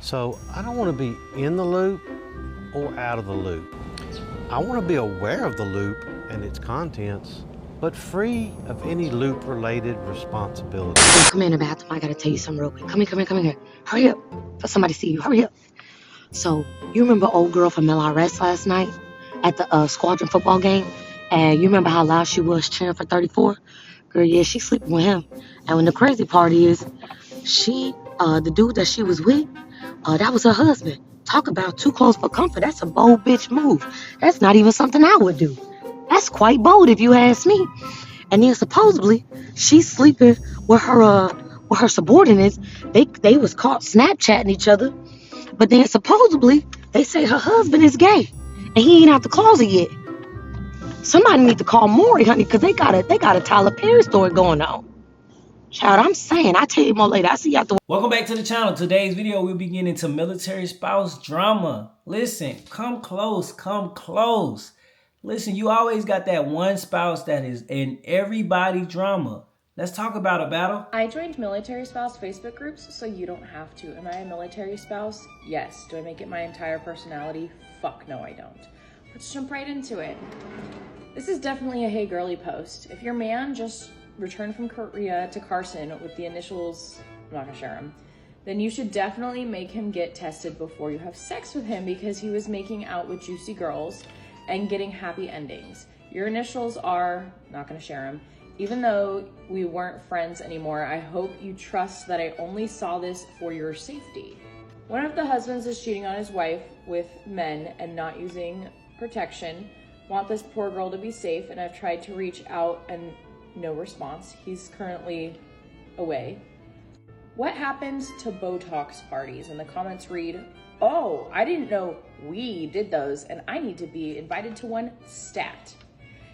So I don't want to be in the loop or out of the loop. I want to be aware of the loop and its contents, but free of any loop-related responsibility. Come in the bathroom. I gotta tell you something real quick. Come in here. Hurry up. For somebody to see you. Hurry up. So, you remember old girl from LRS last night at the squadron football game? And you remember how loud she was cheering for 34? Girl, yeah, she's sleeping with him. And when the crazy part is, the dude that she was with, that was her husband. Talk about too close for comfort. That's a bold bitch move. That's not even something I would do. That's quite bold if you ask me. And then supposedly she's sleeping with her subordinates. They was caught Snapchatting each other. But then supposedly they say her husband is gay and he ain't out the closet yet. Somebody need to call Maury, honey, because they got a Tyler Perry story going on. Child, I'm saying, I'll tell you more later. I see you at the... Welcome back to the channel. Today's video, we'll be getting into military spouse drama. Listen, come close, come close. Listen, you always got that one spouse that is in everybody drama. Let's talk about a battle. I joined military spouse Facebook groups, so you don't have to. Am I a military spouse? Yes. Do I make it my entire personality? Fuck no, I don't. Let's jump right into it. This is definitely a hey girly post. If your man just returned from Korea to Carson with the initials, I'm not gonna share them, then you should definitely make him get tested before you have sex with him because he was making out with juicy girls and getting happy endings. Your initials are, not gonna share them. Even though we weren't friends anymore, I hope you trust that I only saw this for your safety. One of the husbands is cheating on his wife with men and not using protection. Want this poor girl to be safe, and I've tried to reach out and no response. He's currently away. What happened to Botox parties? And the comments read, oh, I didn't know we did those and I need to be invited to one stat.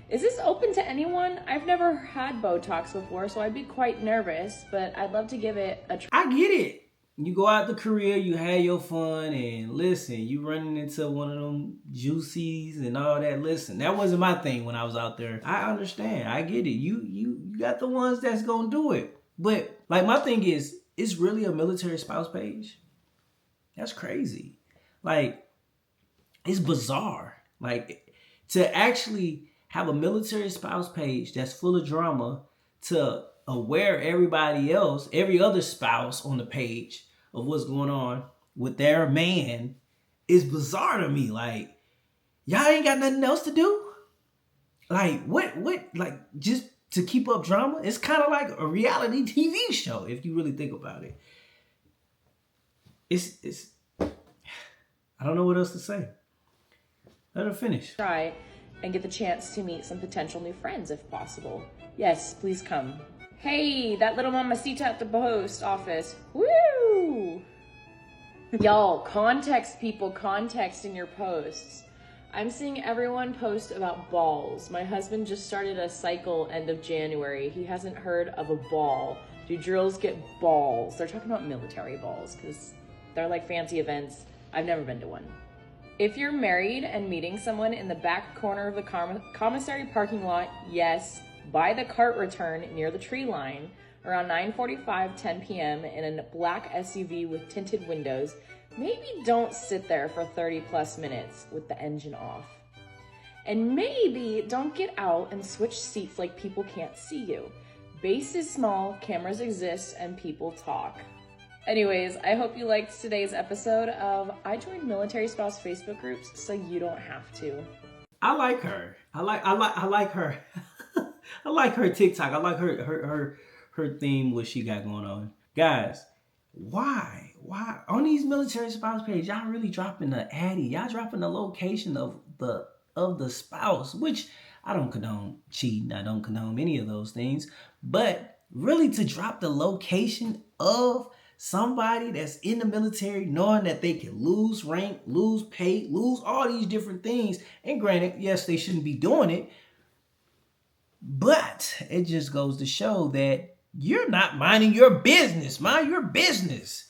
Is this open to anyone? I've never had Botox before, so I'd be quite nervous, but I'd love to give it a try. I get it. You go out to Korea, you had your fun, and listen, you running into one of them juicies and all that. Listen, that wasn't my thing when I was out there. I understand. I get it. You got the ones that's gonna do it. But like my thing is, it's really a military spouse page. That's crazy. Like, it's bizarre. Like, to actually have a military spouse page that's full of drama to aware everybody else, every other spouse on the page of what's going on with their man is bizarre to me. Like, y'all ain't got nothing else to do? Like, what, like, just to keep up drama? It's kind of like a reality TV show, if you really think about it. It's, I don't know what else to say. Let her finish. Try and get the chance to meet some potential new friends if possible. Yes, please come. Hey, that little mamacita at the post office. Woo! Y'all, context people, context in your posts. I'm seeing everyone post about balls. My husband just started a cycle end of January. He hasn't heard of a ball. Do drills get balls? They're talking about military balls because they're like fancy events. I've never been to one. If you're married and meeting someone in the back corner of the commissary parking lot, yes, by the cart return near the tree line around 9:45, 10 p.m. in a black SUV with tinted windows, maybe don't sit there for 30 plus minutes with the engine off. And maybe don't get out and switch seats like people can't see you. Base is small, cameras exist, and people talk. Anyways, I hope you liked today's episode of I Joined Military Spouse Facebook groups so you don't have to. I like her. I like her. I like her TikTok. I like her theme, what she got going on. Guys, why on these military spouse page, y'all really dropping the addy? Y'all dropping the location of the spouse, which I don't condone cheating. I don't condone any of those things. But really to drop the location of somebody that's in the military, knowing that they can lose rank, lose pay, lose all these different things. And granted, yes, they shouldn't be doing it. But it just goes to show that you're not minding your business. Mind your business.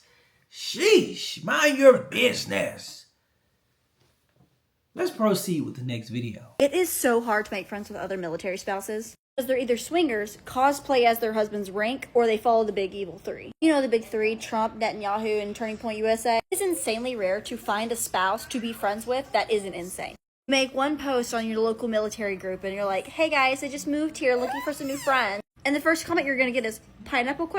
Sheesh, mind your business. Let's proceed with the next video. It is so hard to make friends with other military spouses. Because they're either swingers, cosplay as their husband's rank, or they follow the big evil three. You know the big three, Trump, Netanyahu, and Turning Point USA? It's insanely rare to find a spouse to be friends with that isn't insane. Make one post on your local military group and you're like, hey guys, I just moved here looking for some new friends. And the first comment you're going to get is pineapple ?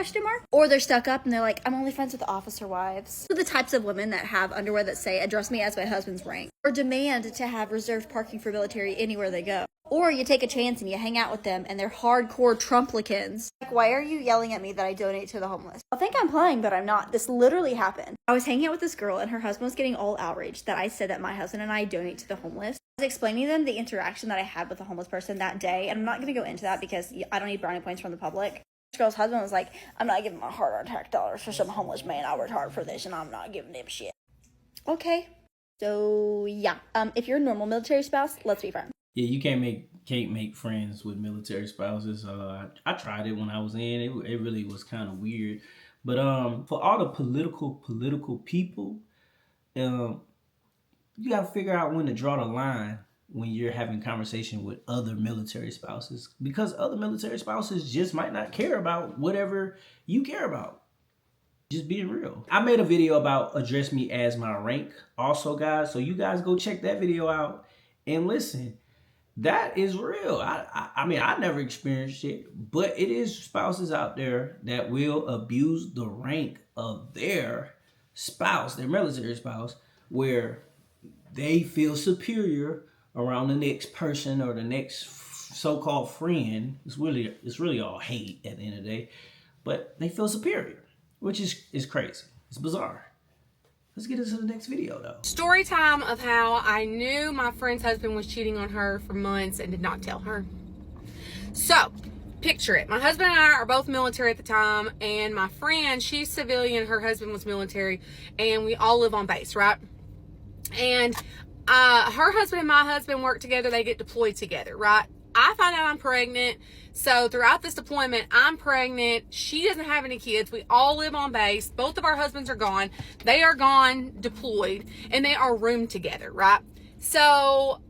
Or they're stuck up and they're like, I'm only friends with officer wives. So the types of women that have underwear that say, address me as my husband's rank. Or demand to have reserved parking for military anywhere they go. Or you take a chance and you hang out with them and they're hardcore Trumplicans. Like, why are you yelling at me that I donate to the homeless? I think I'm playing, but I'm not. This literally happened. I was hanging out with this girl and her husband was getting all outraged that I said that my husband and I donate to the homeless. I was explaining to them the interaction that I had with a homeless person that day, and I'm not going to go into that because I don't need brownie points from the public. This girl's husband was like, I'm not giving my hard-earned tax dollars for some homeless man. I worked hard for this and I'm not giving him shit. Okay. So, yeah. If you're a normal military spouse, let's be friends. Yeah, you can't make friends with military spouses. I tried it when I was in. It really was kind of weird. But for all the political people, you got to figure out when to draw the line when you're having conversation with other military spouses, because other military spouses just might not care about whatever you care about. Just being real. I made a video about address me as my rank also, guys. So you guys go check that video out and listen. That is real. I mean, I never experienced it, but it is spouses out there that will abuse the rank of their spouse, their military spouse, where they feel superior around the next person or the next so-called friend. It's really all hate at the end of the day, but they feel superior, which is crazy. It's bizarre. Let's get into the next video though. Story time of how I knew my friend's husband was cheating on her for months and did not tell her. So, picture it. My husband and I are both military at the time, and my friend, she's civilian, her husband was military, and we all live on base, right? And her husband and my husband work together. They get deployed together, right? I find out I'm pregnant. So throughout this deployment, I'm pregnant. She doesn't have any kids. We all live on base. Both of our husbands are gone. They are gone, deployed, and they are roomed together, right? So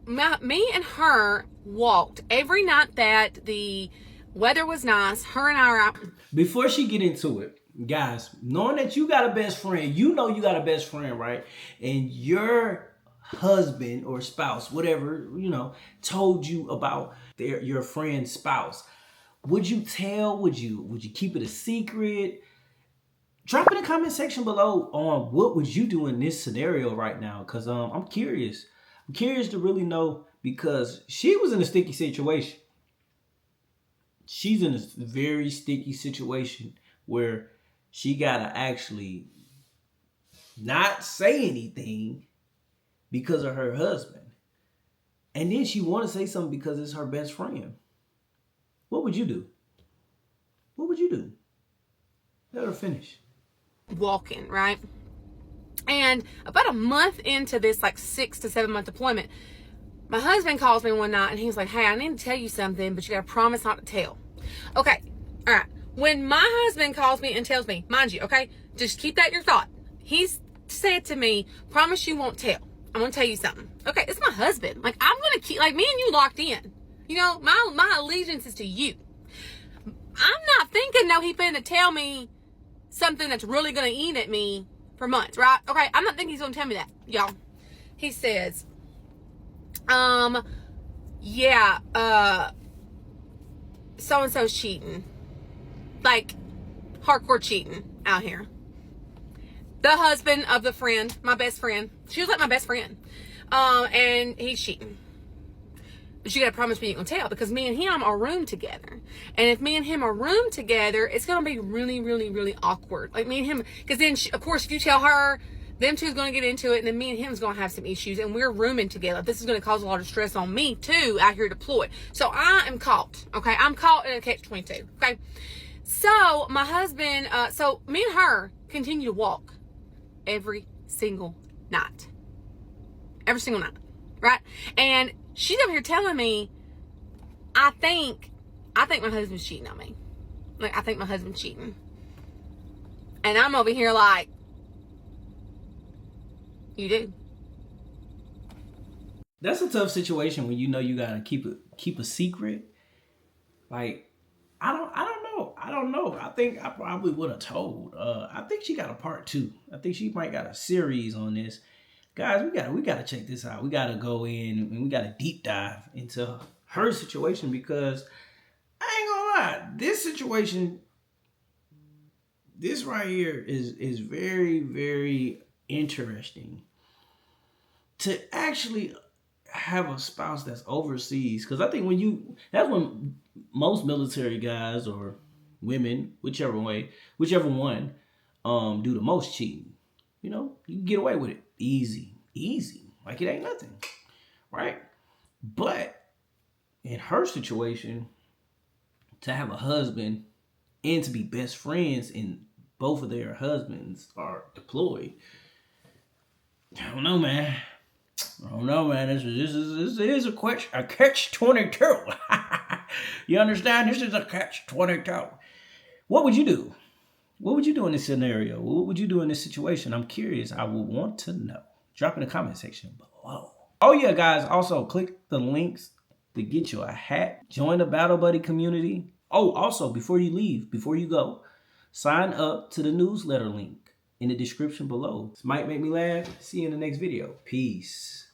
me and her walked every night that the weather was nice. Her and I are out. Before she get into it, guys, knowing that you got a best friend, you know you got a best friend, right? And your husband or spouse, whatever, told you about your friend's spouse. Would you tell? Would you keep it a secret? Drop in the comment section below on what would you do in this scenario right now, because I'm curious. I'm curious to really know, because she was in a sticky situation. She's in a very sticky situation where she gotta actually not say anything because of her husband. And then she want to say something because it's her best friend. What would you do? What would you do? Let her finish. Walking, right? And about a month into this, like 6 to 7 month deployment, my husband calls me one night and he's like, hey, I need to tell you something, but you got to promise not to tell. Okay. All right. When my husband calls me and tells me, mind you, okay, just keep that in your thought. He's said to me, promise you won't tell. I'm going to tell you something. Okay, it's my husband. Like, I'm going to keep, like, me and you locked in. My allegiance is to you. I'm not thinking, no, he finna tell me something that's really going to eat at me for months, right? Okay, I'm not thinking he's going to tell me that, y'all. He says, so-and-so's cheating. Like, hardcore cheating out here. The husband of the friend, my best friend. She was like my best friend. And he's cheating. But you gotta promise me you ain't gonna tell, because me and him are roomed together. And if me and him are roomed together, it's gonna be really, really, really awkward. Like me and him, because then, of course, if you tell her, them two's gonna get into it, and then me and him's gonna have some issues, and we're rooming together. This is gonna cause a lot of stress on me too, out here deployed. So I am caught, okay? I'm caught in a catch-22, okay? So my husband, so me and her continue to walk every single night. Every single night, right? And she's over here telling me, I think my husband's cheating on me. Like, I think my husband's cheating. And I'm over here like, you do. That's a tough situation when you know you gotta keep a secret, Like, I don't know. I think I probably would have told. I think she got a part 2. I think she might got a series on this. Guys, we gotta check this out. We gotta go in and we gotta deep dive into her situation, because I ain't gonna lie, this situation, this right here is very, very interesting. To actually have a spouse that's overseas, because I think that's when most military guys or women, whichever one, do the most cheating. You know, you can get away with it easy, like it ain't nothing, right? But in her situation, to have a husband and to be best friends and both of their husbands are deployed, I don't know, man. This is a catch-22. You understand? This is a catch-22. What would you do? What would you do in this scenario? What would you do in this situation? I'm curious. I would want to know. Drop in the comment section below. Oh yeah, guys. Also, click the links to get you a hat. Join the Battle Buddy community. Oh, also, before you leave, before you go, sign up to the newsletter link in the description below. This might make me laugh. See you in the next video. Peace.